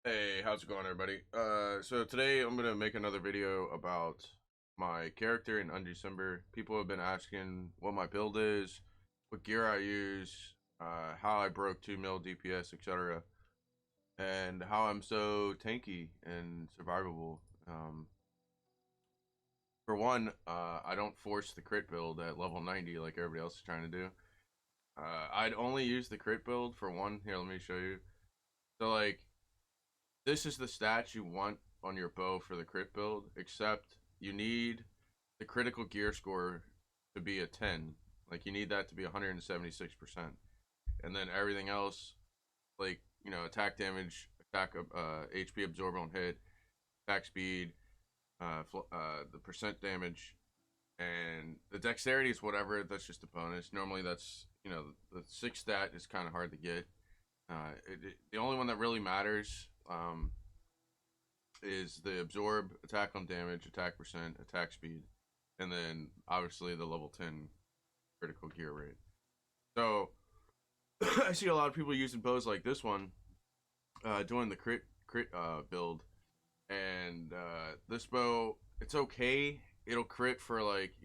Hey, how's it going, everybody? So today I'm gonna make another video about my character in Undecember. People have been asking what my build is, what gear I use, how I broke 2 mil DPS, etc., and how I'm so tanky and survivable. For one, I don't force the crit build at level 90 like everybody else is trying to do. I'd only use the crit build for one. Here, let me show you. So like, this is the stats you want on your bow for the crit build, except you need the critical gear score to be a 10. Like, you need that to be 176%. And then everything else, like, attack damage, attack HP absorb on hit, attack speed, the percent damage, and the dexterity is whatever. That's just a bonus. Normally, that's, the 6 stat is kind of hard to get. The only one that really matters is the absorb, attack on damage, attack percent, attack speed, and then obviously the level 10 critical gear rate. So I see a lot of people using bows like this one, doing the crit build, and this bow, it's okay. It'll crit for like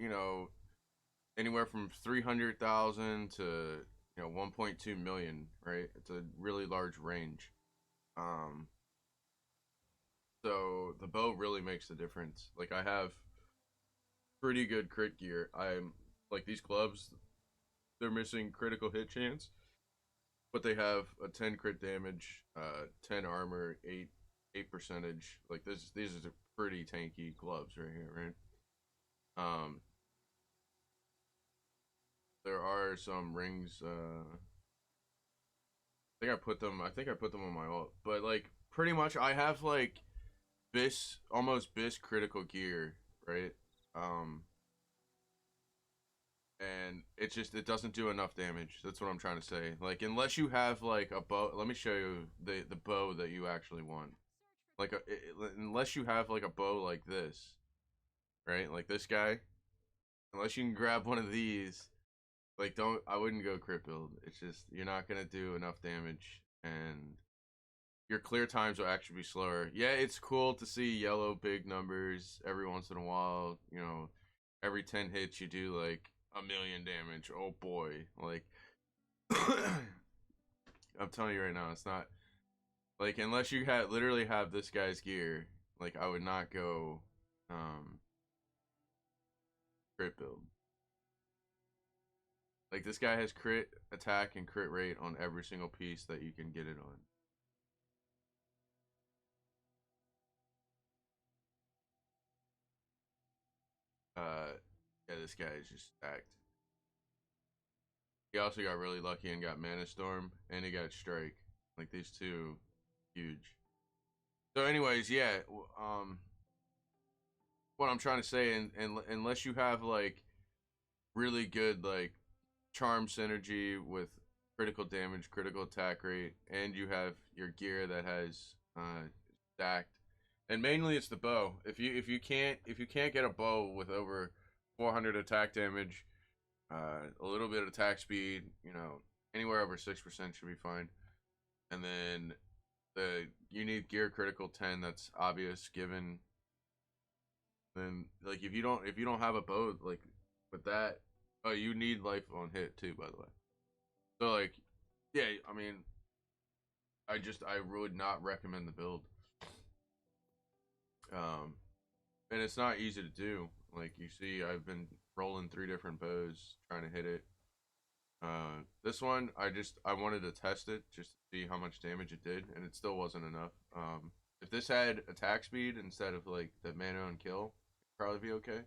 anywhere from 300,000 to 1.2 million, right? It's a really large range. Um, so the bow really makes the difference. Like, I have pretty good crit gear. I'm like, these gloves, they're missing critical hit chance, but they have a 10 crit damage, 10 armor, 8 percentage. Like, these are pretty tanky gloves right here, right? Um, there are some rings. I think I put them on my ult, but like pretty much I have like almost bis critical gear, right? Um, and it doesn't do enough damage. That's what I'm trying to say. Like, unless you have like a bow, let me show you the bow that you actually want. Like unless you have like a bow like this, right? Like this guy. Unless you can grab one of these, like, I wouldn't go crit build. It's just you're not gonna do enough damage, and your clear times will actually be slower. Yeah, it's cool to see yellow big numbers every once in a while. Every 10 hits you do like a million damage. Oh boy, like I'm telling you right now, it's not like, unless you literally have this guy's gear. Like, I would not go um crit build. Like, this guy has crit attack and crit rate on every single piece that you can get it on. Yeah, this guy is just stacked. He also got really lucky and got Mana Storm, and he got Strike. Like, these two, huge. So, anyways, yeah. What I'm trying to say, and unless you have like really good like charm synergy with critical damage, critical attack rate, and you have your gear that has stacked, and mainly it's the bow. If you can't get a bow with over 400 attack damage, a little bit of attack speed, anywhere over 6% should be fine. And then you need gear critical 10. That's obvious given. Then, like, if you don't have a bow like with that, oh, you need life on hit too, by the way. So like, yeah, I mean, I would not recommend the build. Um, and it's not easy to do. Like, you see, I've been rolling 3 different bows trying to hit it. This one, I wanted to test it just to see how much damage it did, and it still wasn't enough. If this had attack speed instead of like the mana and kill, it'd probably be okay.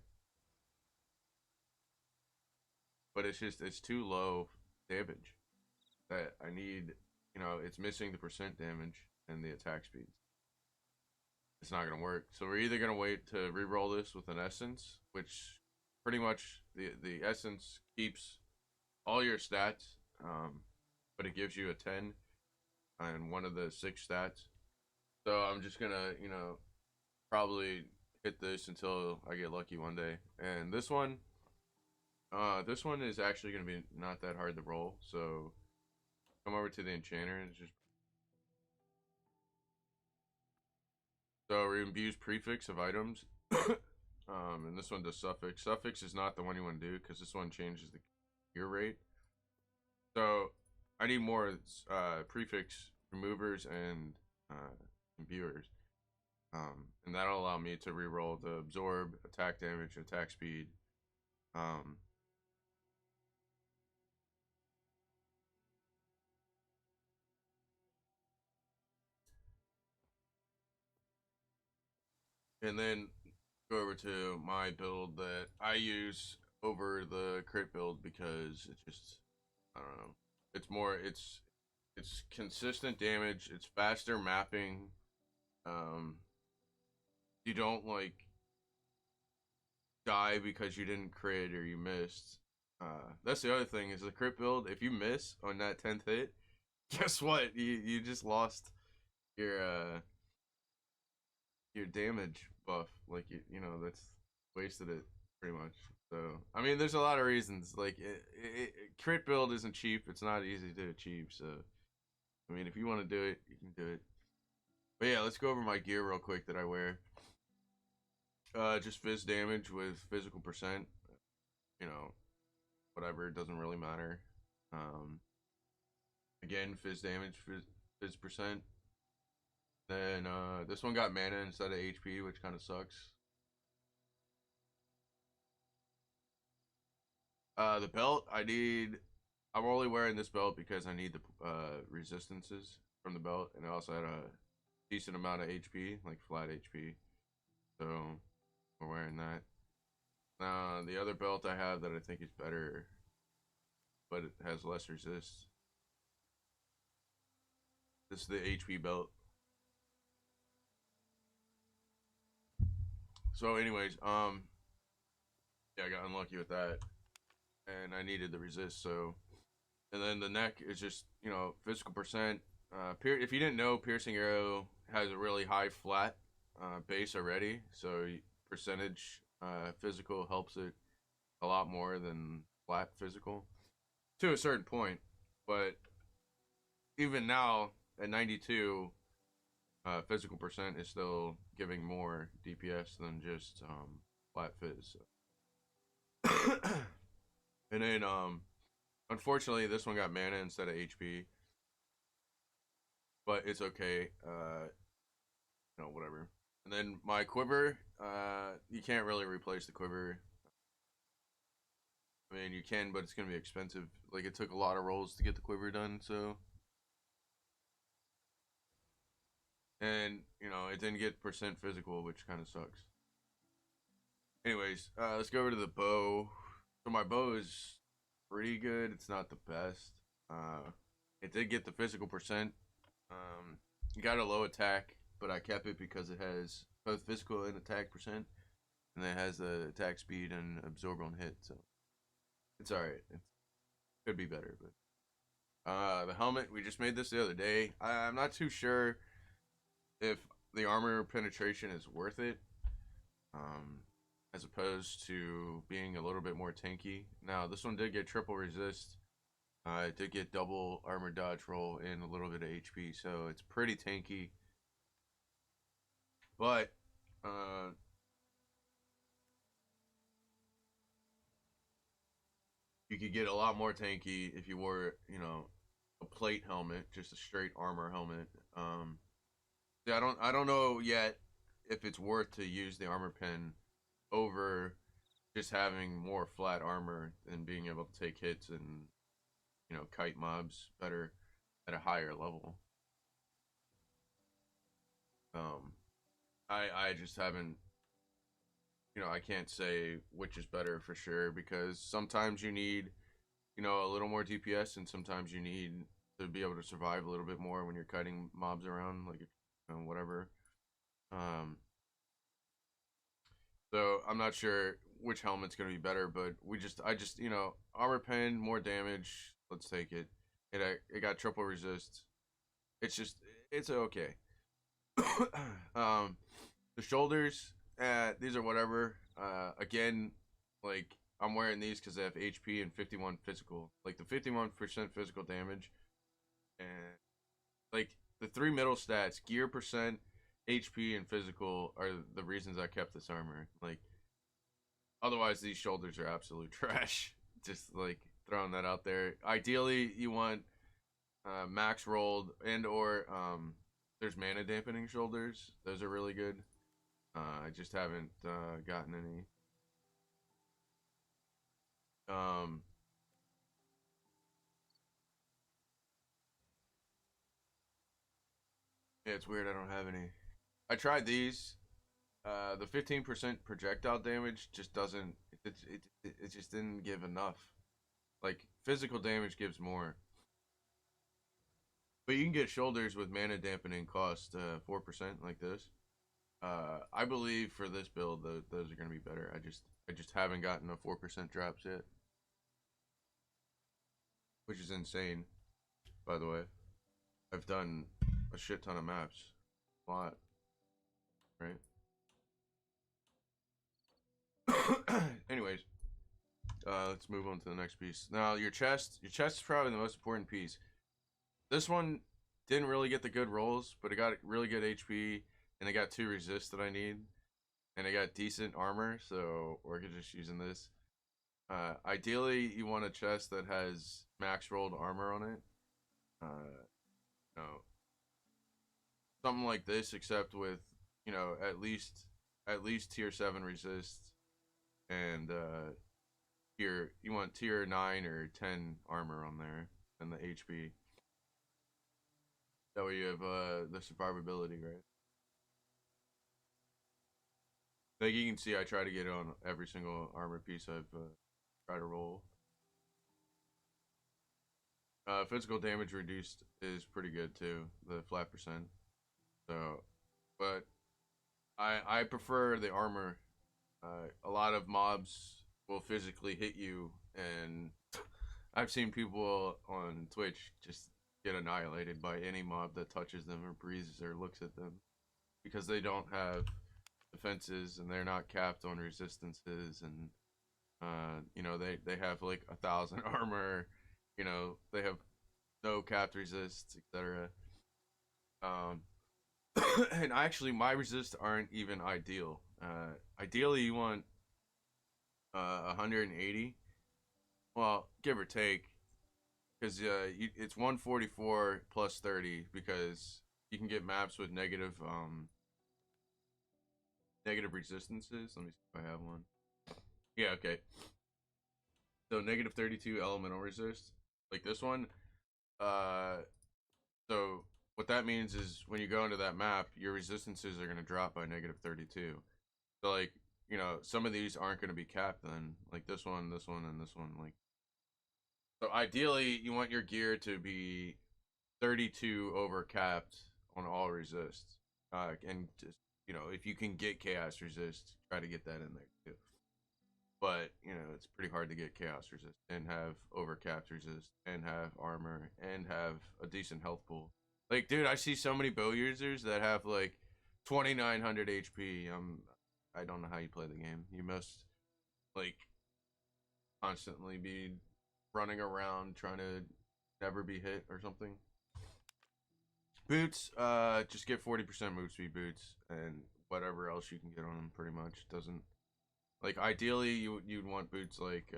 But it's too low damage that I need. It's missing the percent damage and the attack speeds. It's not gonna work. So we're either gonna wait to re-roll this with an essence, which pretty much the essence keeps all your stats, but it gives you a 10 on one of the 6 stats. So I'm just gonna, probably hit this until I get lucky one day. And this one is actually gonna be not that hard to roll. So come over to the enchanter and just So we use prefix of items. And this one does suffix. Suffix is not the one you want to do because this one changes the gear rate. So I need more prefix removers and imbuers. And that'll allow me to reroll the absorb, attack damage, attack speed. And then go over to my build that I use over the crit build because it's just, I don't know. It's consistent damage. It's faster mapping. Um, you don't like die because you didn't crit or you missed. That's the other thing is the crit build. If you miss on that 10th hit, guess what? You just lost your your damage buff. Like you know that's wasted it pretty much. So I mean, there's a lot of reasons. Like crit build isn't cheap. It's not easy to achieve. So I mean, if you want to do it, you can do it. But yeah, let's go over my gear real quick that I wear. Just fizz damage with physical percent. You know, whatever. It doesn't really matter. Again, fizz damage, fizz percent. Then this one got mana instead of HP, which kind of sucks. The belt, I'm only wearing this belt because I need the resistances from the belt, and I also had a decent amount of HP, like flat HP. So we're wearing that. The other belt I have that I think is better, but it has less resist. This is the HP belt. So, anyways, yeah, I got unlucky with that, and I needed the resist. So, and then the neck is just physical percent. If you didn't know, piercing arrow has a really high flat base already, so percentage physical helps it a lot more than flat physical to a certain point. But even now at 92, physical percent is still giving more DPS than just flat fizz. So. And then unfortunately this one got mana instead of HP, but it's okay. Whatever. And then my quiver, you can't really replace the quiver. I mean, you can, but it's gonna be expensive. Like, it took a lot of rolls to get the quiver done, so. And, it didn't get percent physical, which kind of sucks. Anyways, let's go over to the bow. So my bow is pretty good. It's not the best. It did get the physical percent. It got a low attack, but I kept it because it has both physical and attack percent. And it has the attack speed and absorb on hit, so it's alright. It could be better, but the helmet, we just made this the other day. I'm not too sure if the armor penetration is worth it, as opposed to being a little bit more tanky. Now, this one did get triple resist. It did get double armor dodge roll and a little bit of HP, so it's pretty tanky. But you could get a lot more tanky if you wore, a plate helmet, just a straight armor helmet. Yeah, I don't know yet if it's worth to use the armor pen over just having more flat armor and being able to take hits and kite mobs better at a higher level. I just haven't, I can't say which is better for sure because sometimes you need, a little more DPS and sometimes you need to be able to survive a little bit more when you're kiting mobs around, like, whatever. So I'm not sure which helmet's gonna be better, but I just armor pen, more damage. Let's take it. It got triple resist. It's okay. The shoulders, these are whatever. Again, like I'm wearing these because they have HP and 51 physical. Like the 51% physical damage, and like the three middle stats: gear percent, HP and physical are the reasons I kept this armor. Like, otherwise, these shoulders are absolute trash. Just like throwing that out there. Ideally, you want max rolled and or there's mana dampening shoulders. Those are really good. I just haven't gotten any. Yeah, it's weird. I don't have any. I tried these. The 15% projectile damage just doesn't. It just didn't give enough. Like physical damage gives more. But you can get shoulders with mana dampening cost 4% like this. I believe for this build, those are gonna be better. I just haven't gotten a 4% drops yet, which is insane. By the way, I've done a shit ton of maps, a lot, right? Anyways, let's move on to the next piece. Now, your chest is probably the most important piece. This one didn't really get the good rolls, but it got really good HP, and it got 2 resist that I need, and it got decent armor, so we're just using this. Ideally, you want a chest that has max rolled armor on it. You know, something like this, except with at least tier 7 resist, and you want tier 9 or 10 armor on there, and the HP. That way you have the survivability, right? Like you can see, I try to get on every single armor piece I've tried to roll. Physical damage reduced is pretty good too, the flat percent. So, but I prefer the armor. A lot of mobs will physically hit you, and I've seen people on Twitch just get annihilated by any mob that touches them or breathes or looks at them because they don't have defenses and they're not capped on resistances, and they have like 1,000 armor. They have no capped resists, etc. Um, and actually, my resists aren't even ideal. Ideally, you want 180. Well, give or take, because it's 144 plus 30 because you can get maps with negative resistances. Let me see if I have one. Yeah, okay. So negative 32 elemental resist, like this one. So what that means is when you go into that map, your resistances are gonna drop by negative 32. So like some of these aren't gonna be capped then, like this one, and this one. Like, so ideally, you want your gear to be 32 over capped on all resists, and just if you can get chaos resist, try to get that in there too. But it's pretty hard to get chaos resist and have overcapped resist and have armor and have a decent health pool. Like, dude, I see so many bow users that have like 2,900 HP. I don't know how you play the game. You must like constantly be running around trying to never be hit or something. Boots, just get 40% move speed boots and whatever else you can get on them. Pretty much doesn't. Like, ideally, you'd want boots like,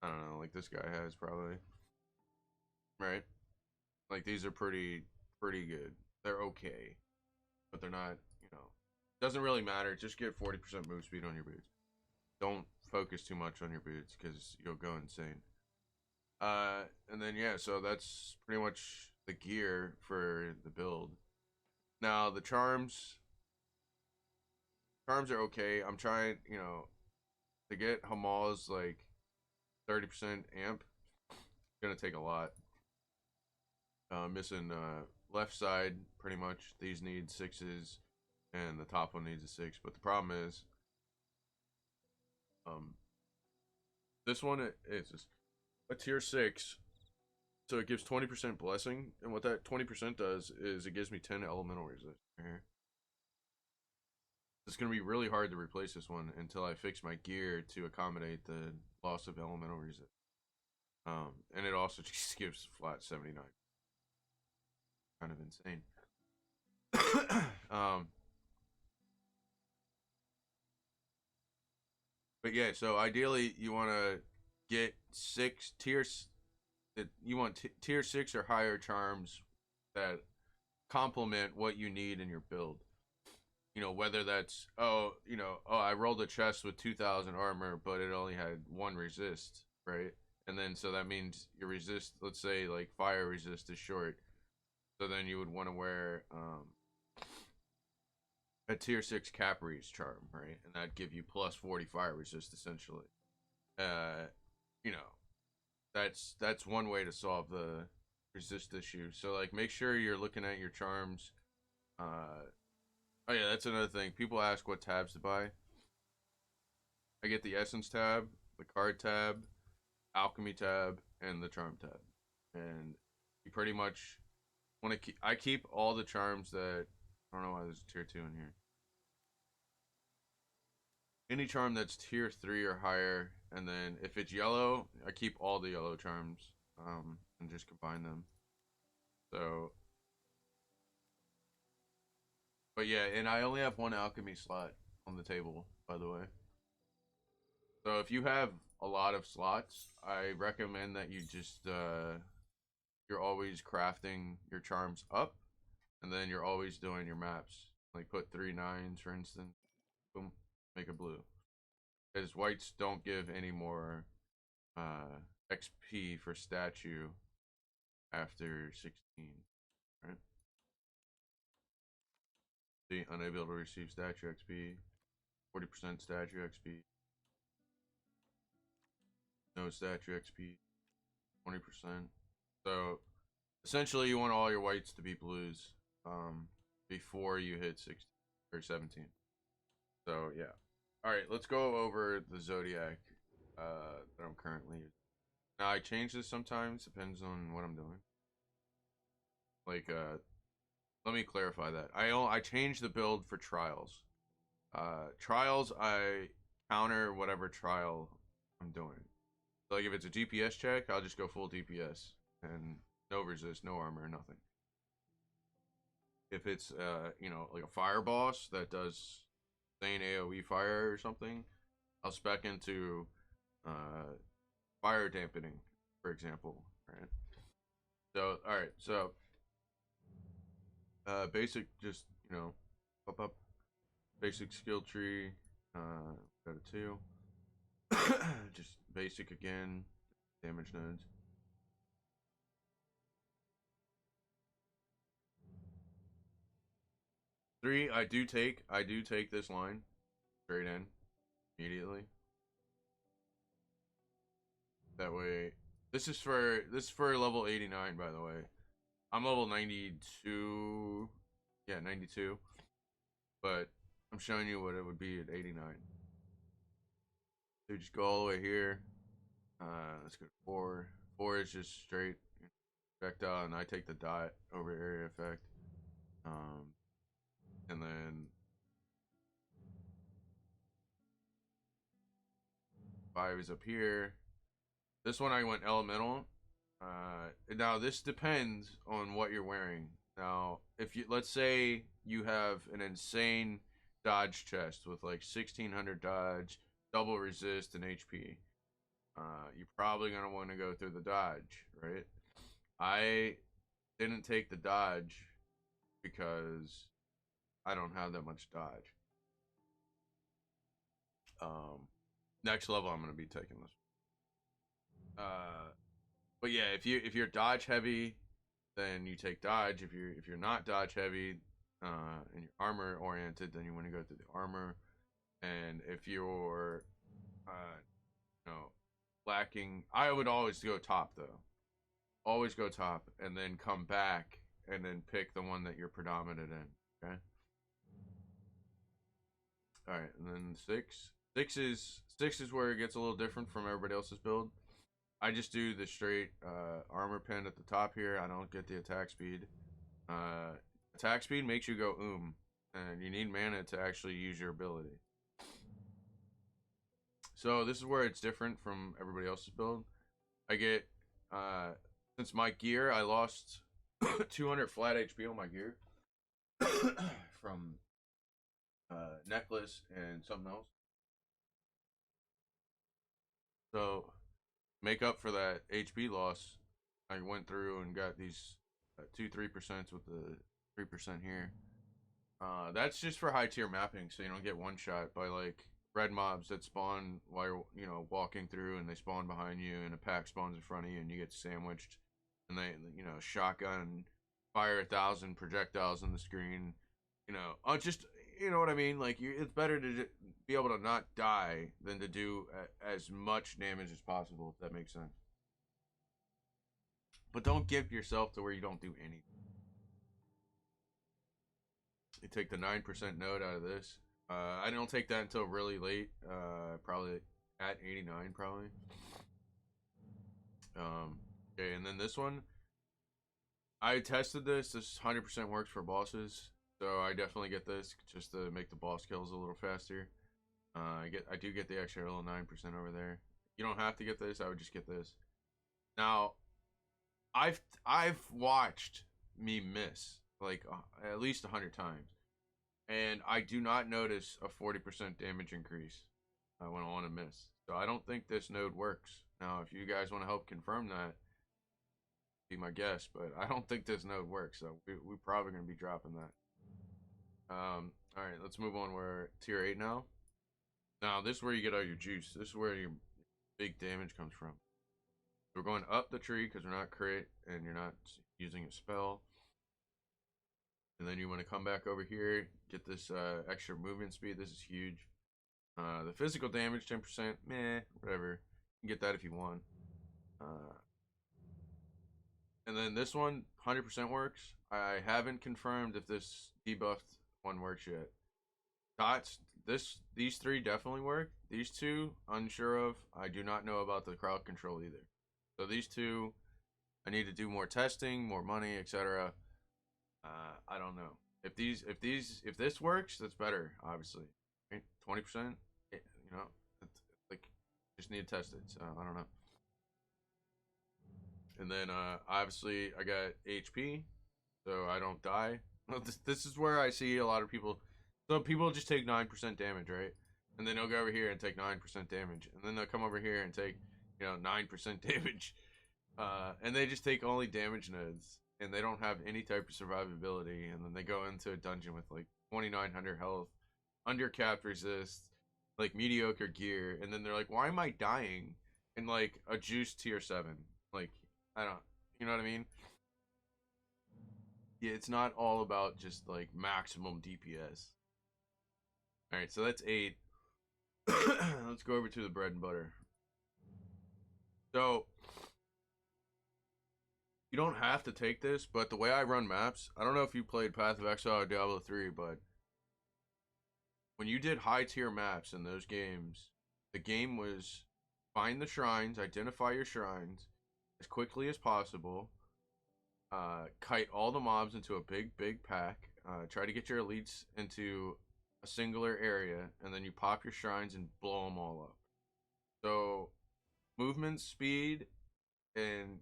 I don't know, like this guy has probably. Right? Like, these are pretty good. They're okay. But they're not, doesn't really matter. Just get 40% move speed on your boots. Don't focus too much on your boots because you'll go insane. And then, yeah, so that's pretty much the gear for the build. Now, the charms are okay. I'm trying, to get Hamal's like 30% amp. It's gonna take a lot. Missing left side pretty much. These need 6s, and the top one needs a 6. But the problem is, this one is a tier 6, so it gives 20% blessing, and what that 20% does is it gives me 10 elemental resist. Here. It's going to be really hard to replace this one until I fix my gear to accommodate the loss of elemental resist. And it also just gives flat 79. Kind of insane. um, but yeah, so ideally you want to get six tiers. That you want tier 6 or higher charms that complement what you need in your build. You know, whether that's I rolled a chest with 2,000 armor, but it only had one resist, right? And then so that means your resist, let's say like fire resist is short, so then you would want to wear a tier 6 Capri's charm, right? And that'd give you plus 40 fire resist essentially. Uh, you know, that's one way to solve the resist issue. So like make sure you're looking at your charms. Oh yeah, that's another thing. People ask what tabs to buy. I get the essence tab, the card tab, alchemy tab, and the charm tab. And you pretty much want to keep. I keep all the charms that. I don't know why there's a tier 2 in here. Any charm that's tier 3 or higher, and then if it's yellow, I keep all the yellow charms, and just combine them. So, but yeah, and I only have one alchemy slot on the table, by the way. So if you have a lot of slots, I recommend that you just you're always crafting your charms up, and then you're always doing your maps. Like put 3 9s, for instance. Boom, make a blue. Because whites don't give any more XP for statue after 16, right? See, unable to receive statue XP, 40% statue XP, no statue XP, 20%. So essentially, you want all your whites to be blues before you hit 16 or 17. So yeah. All right, let's go over the Zodiac that I'm currently using. Now I change this sometimes, depends on what I'm doing. Like let me clarify that. I change the build for trials. Trials I counter whatever trial I'm doing. So like if it's a DPS check, I'll just go full DPS and no resist, no armor, nothing. If it's like a fire boss that does insane AoE fire or something, I'll spec into fire dampening, for example. Right. So all right, so basic, just pop up basic skill tree. Go to 2. Just basic again, damage nodes. 3, I do take this line straight in immediately. That way, this is for level 89, by the way. I'm level 92. Yeah, 92. But I'm showing you what it would be at 89. So just go all the way here. Let's go to 4. 4 is just straight projectile, and I take the dot over area effect. And then 5 is up here. This one I went elemental. Now this depends on what you're wearing. Now, if you, let's say you have an insane dodge chest with like 1600 dodge, double resist, and HP, you're probably gonna want to go through the dodge, right? I didn't take the dodge because I don't have that much dodge. Next level, I'm gonna be taking this. But yeah, if you're dodge heavy, then you take dodge. If you're not dodge heavy, and you're armor oriented, then you want to go through the armor. And if you're, you know, lacking, I would always go top though. Always go top, and then come back, and then pick the one that you're predominant in. Okay. All right, and then 6. 6 is where it gets a little different from everybody else's build. I just do the straight armor pen at the top here. I don't get the attack speed. Attack speed makes you go and you need mana to actually use your ability. So this is where it's different from everybody else's build. I get since my gear, I lost 200 flat HP on my gear. from necklace and something else. So make up for that HP loss, I went through and got these 2-3% with the 3% here. That's just for high tier mapping, so you don't get one shot by like red mobs that spawn while you're walking through, and they spawn behind you, and a pack spawns in front of you, and you get sandwiched, and they shotgun fire 1,000 projectiles on the screen. Just what I mean. Like it's better to be able to not die than to do as much damage as possible. If that makes sense. But don't give yourself to where you don't do anything. You take the 9% node out of this. I don't take that until really late. Probably at 89, probably. Okay, and then this one, I tested this. This 100% works for bosses, so I definitely get this just to make the boss kills a little faster. I do get the extra little 9% over there. You don't have to get this. I would just get this. Now, I've watched me miss like at least 100 times, and I do not notice a 40% damage increase when I want to miss. So I don't think this node works. Now, if you guys want to help confirm that, be my guest, but I don't think this node works. So we're probably gonna be dropping that. All right, let's move on. We're tier 8 now. Now this is where you get all your juice. This is where your big damage comes from. We're going up the tree because we're not crit and you're not using a spell. And then you want to come back over here, get this extra movement speed. This is huge. The physical damage, 10%, meh, whatever. You can get that if you want. And then this one, 100% works. I haven't confirmed if this debuffed one works yet. Dots, these three definitely work. These two, unsure of. I do not know about the crowd control either. So these two, I need to do more testing, more money, etc. I don't know. If this works, that's better, obviously. Right? 20%, like, just need to test it. So I don't know. And then obviously I got HP, so I don't die. This is where I see a lot of people. So people just take 9% damage, right? And then they'll go over here and take 9% damage, and then they'll come over here and take 9% damage, and they just take only damage nodes, and they don't have any type of survivability. And then they go into a dungeon with like 2,900 health, undercapped resist, like mediocre gear, and then they're like, "Why am I dying?" in like a juice tier 7, like. I don't, you know what I mean? Yeah, it's not all about just like maximum DPS. All right, so that's 8. Let's go over to the bread and butter. So you don't have to take this, but the way I run maps, I don't know if you played Path of Exile or Diablo 3, but when you did high tier maps in those games, the game was find the shrines, identify your shrines as quickly as possible, kite all the mobs into a big pack, try to get your elites into a singular area, and then you pop your shrines and blow them all up. So movement speed and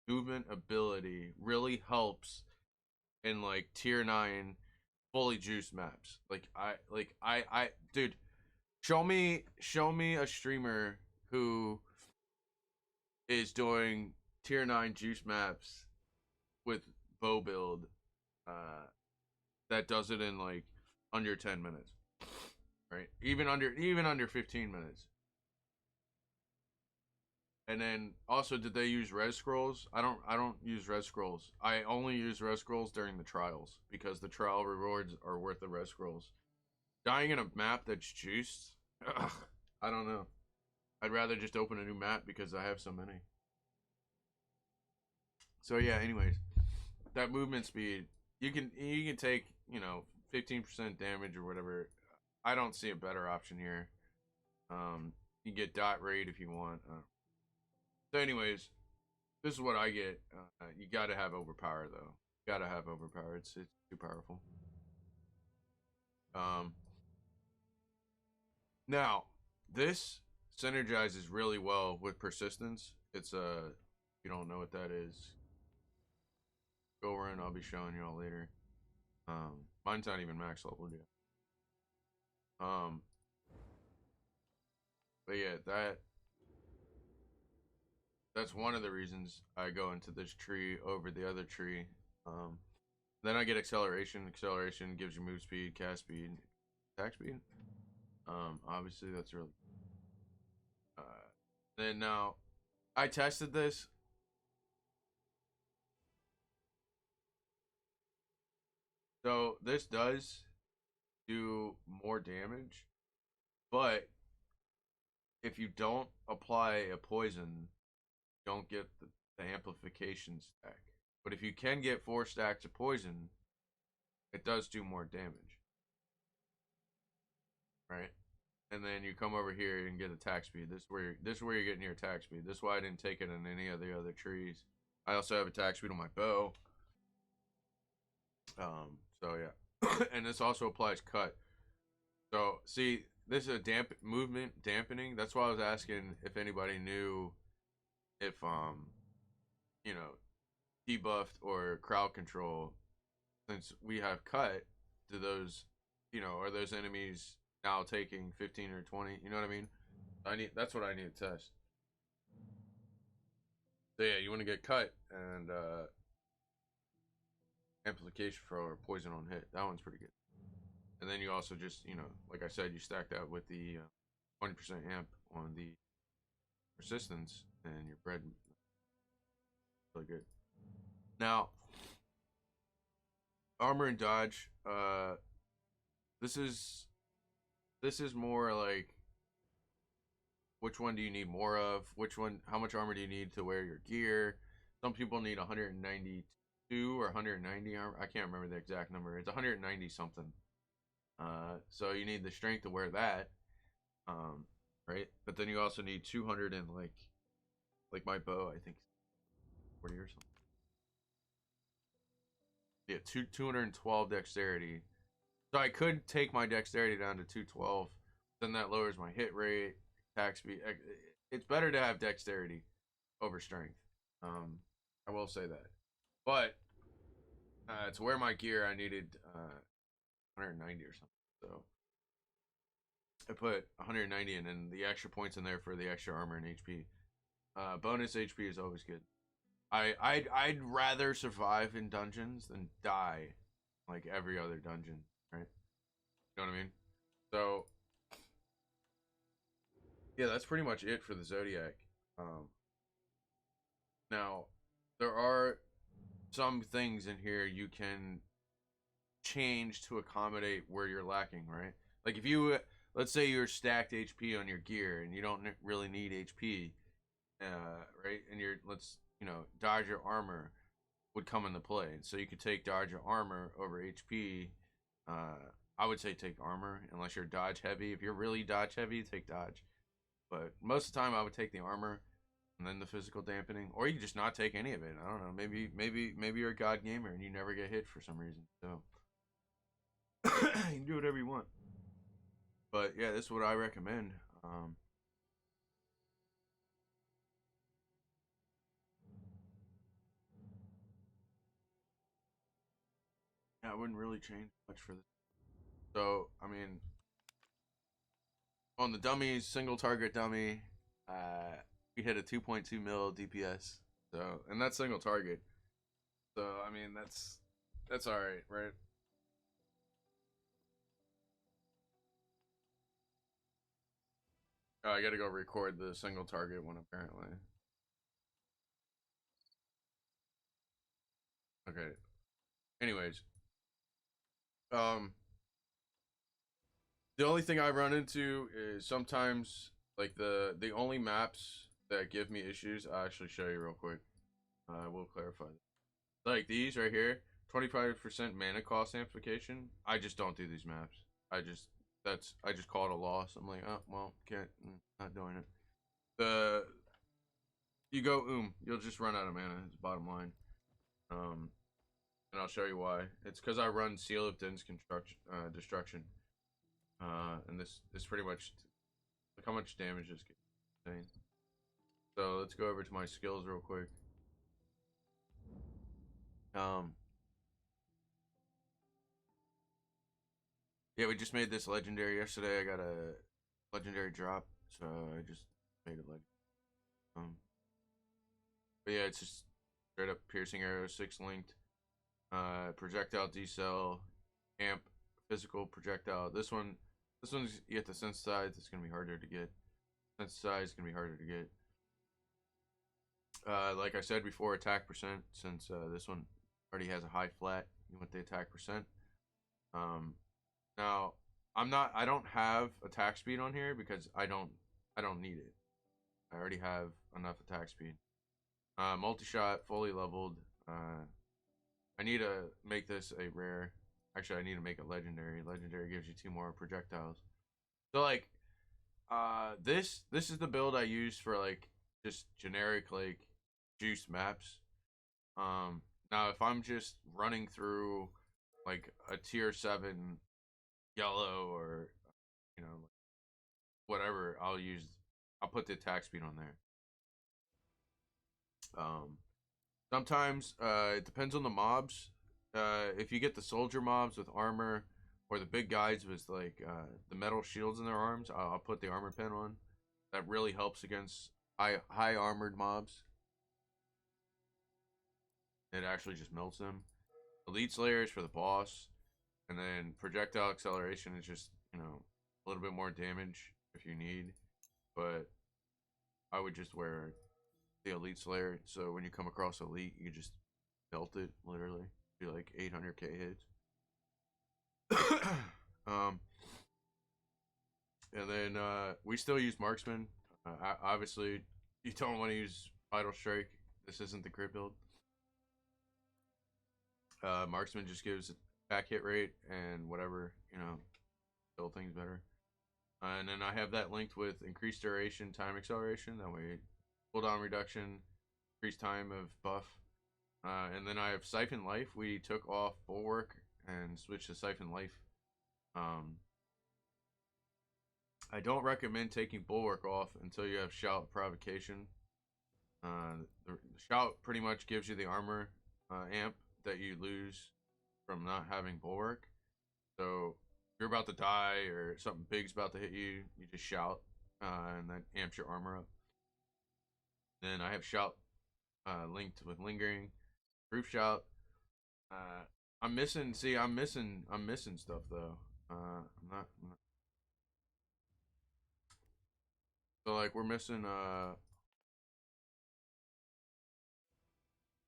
movement ability really helps in like tier 9 fully juiced maps. Like I dude, show me a streamer who is doing tier 9 juice maps with bow build that does it in like under 10 minutes, right? Even under 15 minutes. And then also, did they use res scrolls? I don't use res scrolls. I only use res scrolls during the trials because the trial rewards are worth the res scrolls. Dying in a map that's juiced, ugh, I don't know. I'd rather just open a new map because I have so many. So yeah, anyways, that movement speed, you can take 15% damage or whatever. I don't see a better option here. You get dot rate if you want. So anyways, this is what I get. You gotta have overpower though. Gotta have overpower. It's too powerful. Now this synergizes really well with persistence. It's if you don't know what that is, go over and I'll be showing you all later. Mine's not even max level yet. But yeah, that's one of the reasons I go into this tree over the other tree. Then I get acceleration. Acceleration gives you move speed, cast speed, attack speed. Obviously that's really. Then now, I tested this. So this does do more damage, but if you don't apply a poison, you don't get the amplification stack. But if you can get 4 stacks of poison, it does do more damage. Right? And then you come over here and get attack speed. This is where you're getting your attack speed. This is why I didn't take it in any of the other trees. I also have attack speed on my bow. So yeah. And this also applies cut. So see, this is a movement dampening. That's why I was asking if anybody knew if you know, debuffed or crowd control, since we have cut, to those, are those enemies now taking 15 or 20? You know what I mean? That's what I need to test. So yeah, you want to get cut and amplification for poison on hit. That one's pretty good. And then you also just, like I said, you stack that with the 20% amp on the resistance, and your bread really good. Now, armor and dodge. This is more like, which one do you need more of? Which one? How much armor do you need to wear your gear? Some people need 192 or 190 armor. I can't remember the exact number. It's 190 something. So you need the strength to wear that. Right? But then you also need 200 and like my bow, I think 40 or something. Yeah, 212 dexterity. So I could take my dexterity down to 212. Then that lowers my hit rate, attack speed. It's better to have dexterity over strength. I will say that. But to wear my gear, I needed 190 or something. So I put 190 in, and the extra points in there for the extra armor and HP. Bonus HP is always good. I'd rather survive in dungeons than die like every other dungeon, right? You know what I mean? So yeah, that's pretty much it for the Zodiac. Now there are some things in here you can change to accommodate where you're lacking, right? Like if you, let's say you're stacked HP on your gear and you don't really need HP, right? And dodge your armor would come into play. So you could take dodge your armor over HP. I would say take armor unless you're dodge heavy. If you're really dodge heavy, take dodge. But most of the time, I would take the armor and then the physical dampening, or you could just not take any of it. I don't know. Maybe you're a god gamer and you never get hit for some reason. So you can do whatever you want. But yeah, this is what I recommend. Yeah, I wouldn't really change much for this. So I mean, on the dummies, single target dummy, we hit a 2.2 mil DPS. So, and that's single target. So I mean, that's all right, right? Oh, I gotta go record the single target one apparently. Okay. Anyways, um, the only thing I run into is sometimes like the only maps that give me issues. I'll actually show you real quick. I will clarify. Like these right here, 25% mana cost amplification. I just don't do these maps. I just call it a loss. I'm like, oh well, can't, not doing it. The You go you'll just run out of mana. It's bottom line. And I'll show you why. It's because I run Seal of Din's Destruction. And this pretty much, look how much damage this gets. Insane. So let's go over to my skills real quick. Um, Yeah, we just made this legendary yesterday. I got a legendary drop, so I just made it like but yeah, it's just straight up piercing arrow, 6 linked, projectile decel, amp, physical projectile. This one's you have to sensitize. It's gonna be harder to get. Sensitize is gonna be harder to get. Like I said before, attack percent. Since this one already has a high flat, you want the attack percent. Now I don't have attack speed on here because I don't need it. I already have enough attack speed. Multi-shot, fully leveled. I need to make this a rare. Actually, I need to make it legendary. Legendary gives you 2 more projectiles. So like, this is the build I use for like just generic like juice maps. Now if I'm just running through like a tier 7 yellow or you know whatever, I'll put the attack speed on there. Sometimes it depends on the mobs. If you get the soldier mobs with armor or the big guys with like the metal shields in their arms, I'll put the armor pen on. That really helps against high armored mobs. It actually just melts them. Elite Slayer is for the boss, and then projectile acceleration is just a little bit more damage if you need. But I would just wear the Elite Slayer, so when you come across Elite, you just melt it literally. Do like 800k hits. And then we still use Marksman. Obviously, you don't want to use Vital Strike. This isn't the crit build. Marksman just gives back hit rate and whatever, kill things better. And then I have that linked with increased duration, time acceleration. That way, cooldown reduction, increased time of buff. And then I have Siphon Life. We took off Bulwark and switched to Siphon Life. I don't recommend taking Bulwark off until you have Shout Provocation. The Shout pretty much gives you the armor amp that you lose from not having Bulwark. So if you're about to die or something big's about to hit you, you just shout, and that amps your armor up. Then I have Shout linked with Lingering, Proof Shout. I'm missing stuff though. I'm not. So like we're missing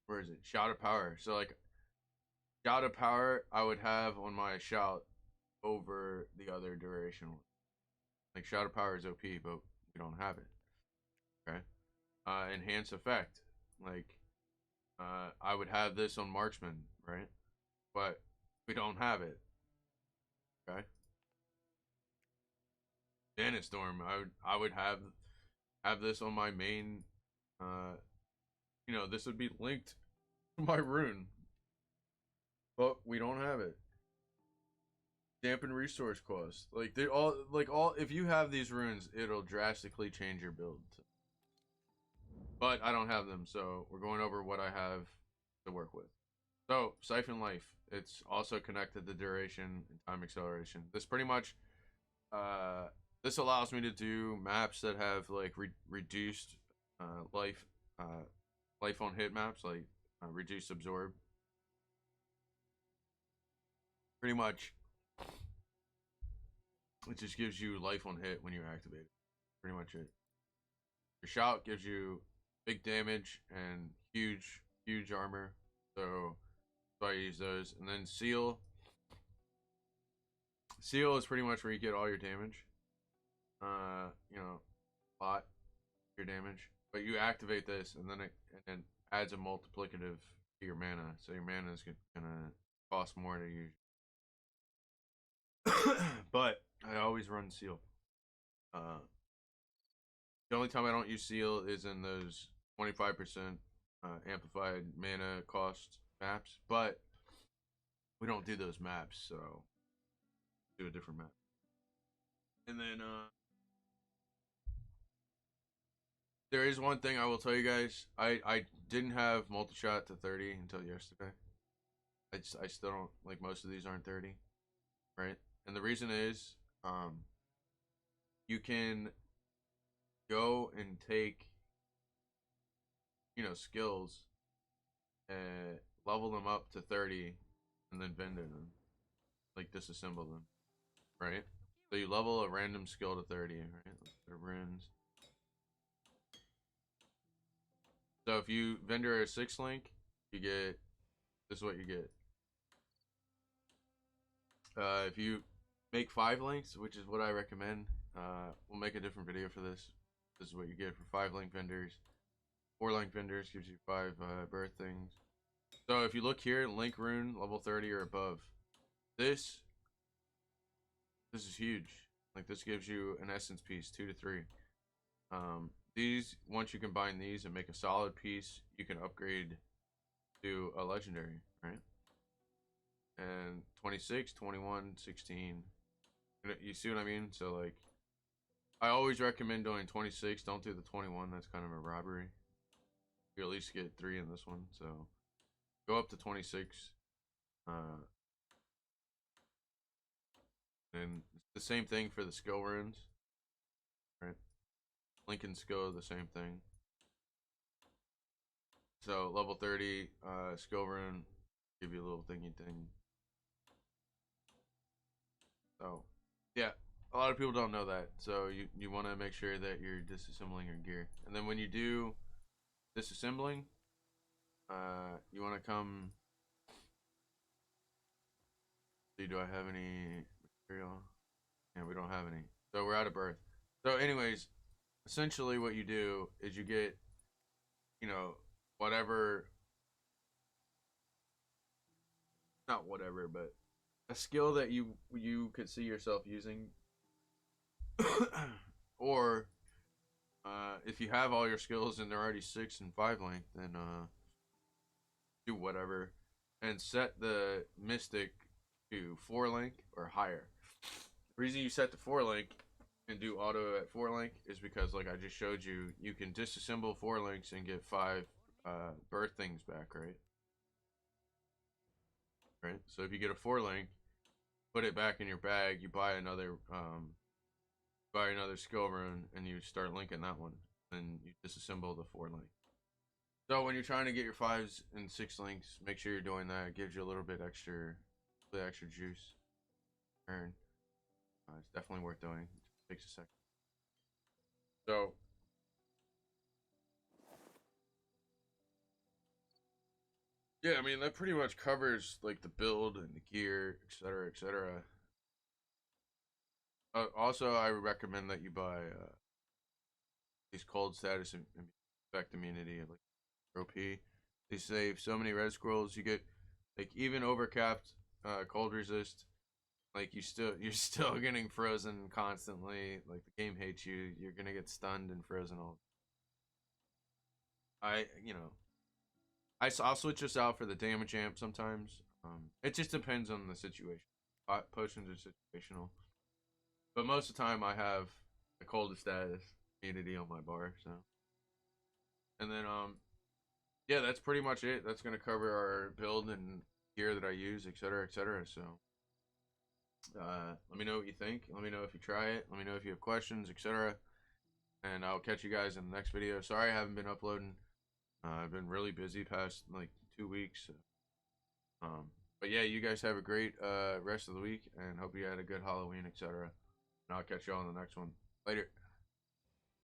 where is it? Shout of Power. So like Shout of Power I would have on my shout over the other duration one. Like Shout of Power is OP, but we don't have it. Okay. Enhance Effect. Like I would have this on Marksman, right? But we don't have it. Okay. Bandit Storm. I would have this on my main. This would be linked to my rune, but we don't have it. Dampen resource cost. Like they all if you have these runes, it'll drastically change your build. But I don't have them, so we're going over what I have to work with. So Siphon Life. It's also connected to duration and time acceleration. This pretty much this allows me to do maps that have like reduced life on hit maps, like reduced absorb. Pretty much, it just gives you life on hit when you activate it. Pretty much it. Your shout gives you big damage and huge armor. So I use those. And then seal. Seal is pretty much where you get all your damage. A lot your damage. But you activate this, and then it adds a multiplicative to your mana. So your mana is gonna cost more to use. But I always run seal. The only time I don't use seal is in those 25% amplified mana cost maps. But we don't do those maps, so do a different map. And then there is one thing I will tell you guys. I didn't have multi-shot to 30 until yesterday. I still don't, like, most of these aren't 30, right? And the reason is, you can go and take, skills and level them up to 30 and then vendor them, like disassemble them, right? So you level a random skill to 30, right? Let's put runes. So if you vendor a 6 link, you get, this is what you get. If you make 5 links, which is what I recommend, we'll make a different video for this. This is what you get for 5 link vendors. 4 link vendors gives you 5 birth things. So if you look here, link rune level 30 or above. This is huge. Like, this gives you an essence piece, 2 to 3. These, once you combine these and make a solid piece, you can upgrade to a legendary, right? And 26, 21, 16. You see what I mean? So, like, I always recommend doing 26. Don't do the 21. That's kind of a robbery. You at least get 3 in this one. So, go up to 26. And it's the same thing for the skill runes, right? Lincoln skill, the same thing. So level 30 skill rune, give you a little thingy thing. So yeah, a lot of people don't know that. So you want to make sure that you're disassembling your gear, and then when you do disassembling, you want to come. See, do I have any material? Yeah, we don't have any. So we're out of birth. So anyways, essentially what you do is you get, whatever, not whatever, but a skill that you could see yourself using. Or if you have all your skills and they're already 6 and 5 length, then do whatever and set the mystic to 4 length or higher. The reason you set to 4 length and do auto at 4 length is because, like I just showed you, you can disassemble 4 links and get 5 birth things back, right? Right. So if you get a 4 link, put it back in your bag. You buy another skill rune, and you start linking that one. Then you disassemble the 4 link. So when you're trying to get your 5s and 6 links, make sure you're doing that. It gives you a little bit extra juice. Earn. It's definitely worth doing. It takes a second. So yeah, I mean that pretty much covers like the build and the gear, etc., etc. Also, I would recommend that you buy these cold status and effect immunity, like OP. They save so many red scrolls. You get like even overcapped cold resist. Like you're still getting frozen constantly. Like the game hates you. You're gonna get stunned and frozen all. I you know I'll switch this out for the damage amp sometimes. It just depends on the situation. Potions are situational, but most of the time I have the coldest status immunity on my bar. So, and then yeah, that's pretty much it. That's gonna cover our build and gear that I use, etc., etc. So, let me know what you think. Let me know if you try it. Let me know if you have questions, etc. And I'll catch you guys in the next video. Sorry I haven't been uploading. I've been really busy past like 2 weeks. Um, but yeah, you guys have a great rest of the week, and hope you had a good Halloween, etc. And I'll catch you all in the next one. Later.